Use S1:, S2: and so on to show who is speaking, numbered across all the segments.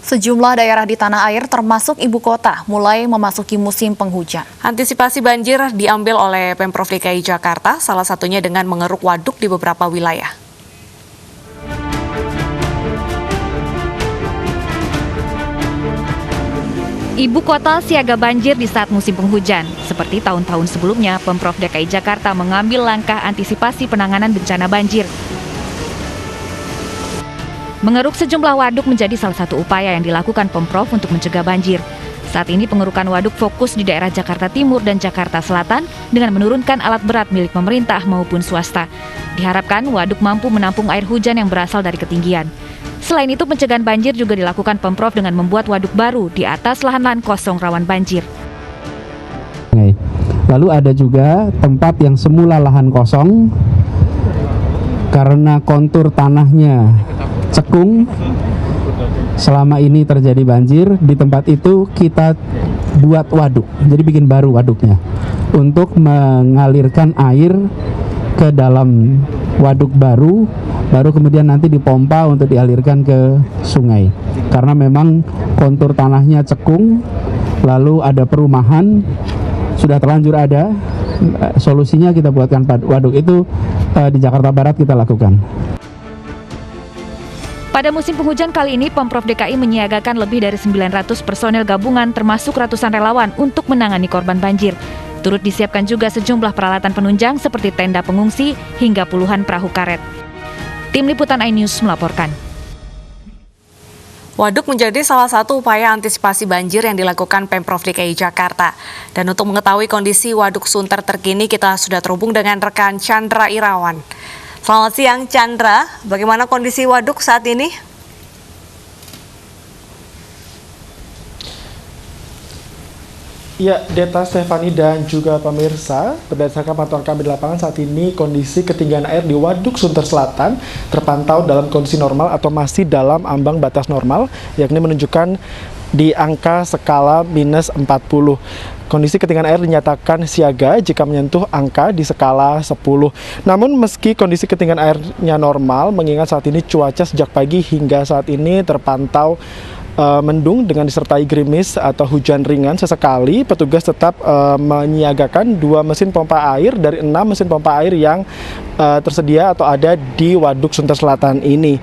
S1: Sejumlah daerah di tanah air termasuk ibu kota mulai memasuki musim penghujan.
S2: Antisipasi banjir diambil oleh Pemprov DKI Jakarta, salah satunya dengan mengeruk waduk di beberapa wilayah.
S3: Ibu kota siaga banjir di saat musim penghujan. Seperti tahun-tahun sebelumnya, Pemprov DKI Jakarta mengambil langkah antisipasi penanganan bencana banjir. Mengeruk sejumlah waduk menjadi salah satu upaya yang dilakukan Pemprov untuk mencegah banjir. Saat ini pengerukan waduk fokus di daerah Jakarta Timur dan Jakarta Selatan dengan menurunkan alat berat milik pemerintah maupun swasta. Diharapkan waduk mampu menampung air hujan yang berasal dari ketinggian. Selain itu, pencegahan banjir juga dilakukan Pemprov dengan membuat waduk baru di atas lahan-lahan kosong rawan banjir.
S4: Lalu ada juga tempat yang semula lahan kosong karena kontur tanahnya cekung, selama ini terjadi banjir. Di tempat itu kita buat waduk, jadi bikin baru waduknya untuk mengalirkan air ke dalam waduk baru kemudian nanti dipompa untuk dialirkan ke sungai. Karena memang kontur tanahnya cekung, lalu ada perumahan, sudah terlanjur ada, solusinya kita buatkan waduk itu di Jakarta Barat kita lakukan.
S3: Pada musim penghujan kali ini, Pemprov DKI menyiagakan lebih dari 900 personel gabungan termasuk ratusan relawan untuk menangani korban banjir. Turut disiapkan juga sejumlah peralatan penunjang seperti tenda pengungsi hingga puluhan perahu karet. Tim Liputan iNews melaporkan.
S2: Waduk menjadi salah satu upaya antisipasi banjir yang dilakukan Pemprov DKI Jakarta. Dan untuk mengetahui kondisi Waduk Sunter terkini, kita sudah terhubung dengan rekan Chandra Irawan. Selamat siang Chandra, bagaimana kondisi waduk saat ini?
S5: Ya, Deta Stefani dan juga pemirsa, berdasarkan pantauan kami di lapangan saat ini kondisi ketinggian air di Waduk Sunter Selatan terpantau dalam kondisi normal atau masih dalam ambang batas normal, yakni menunjukkan di angka skala minus 40. Kondisi ketinggian air dinyatakan siaga jika menyentuh angka di skala 10. Namun meski kondisi ketinggian airnya normal, mengingat saat ini cuaca sejak pagi hingga saat ini terpantau mendung dengan disertai gerimis atau hujan ringan sesekali, petugas tetap menyiagakan 2 mesin pompa air dari 6 mesin pompa air yang tersedia atau ada di Waduk Sunter Selatan ini.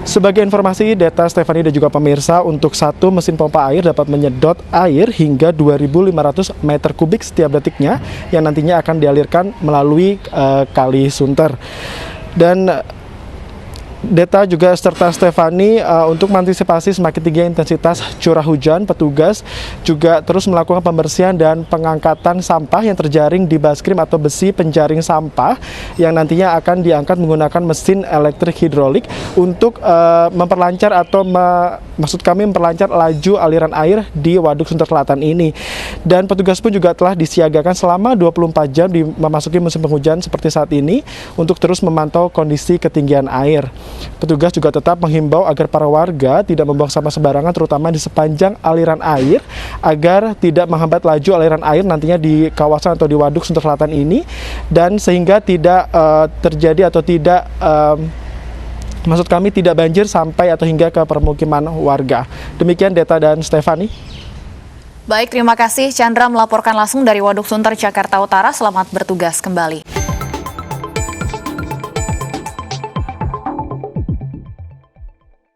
S5: Sebagai informasi, Deta Stefani dan juga pemirsa, untuk 1 mesin pompa air dapat menyedot air hingga 2.500 meter kubik setiap detiknya yang nantinya akan dialirkan melalui Kali Sunter. Dan Deta juga serta Stefani untuk mengantisipasi semakin tinggi intensitas curah hujan, petugas juga terus melakukan pembersihan dan pengangkatan sampah yang terjaring di baskrim atau besi penjaring sampah yang nantinya akan diangkat menggunakan mesin elektrik hidrolik untuk memperlancar atau memperlancar laju aliran air di Waduk Sunter Selatan ini. Dan petugas pun juga telah disiagakan selama 24 jam di memasuki musim penghujan seperti saat ini untuk terus memantau kondisi ketinggian air. Petugas juga tetap menghimbau agar para warga tidak membuang sampah sembarangan terutama di sepanjang aliran air agar tidak menghambat laju aliran air nantinya di kawasan atau di Waduk Sunter Selatan ini, dan sehingga tidak terjadi atau tidak tidak banjir sampai atau hingga ke permukiman warga. Demikian Deta dan Stefani.
S1: Baik, terima kasih Chandra melaporkan langsung dari Waduk Sunter, Jakarta Utara. Selamat bertugas kembali.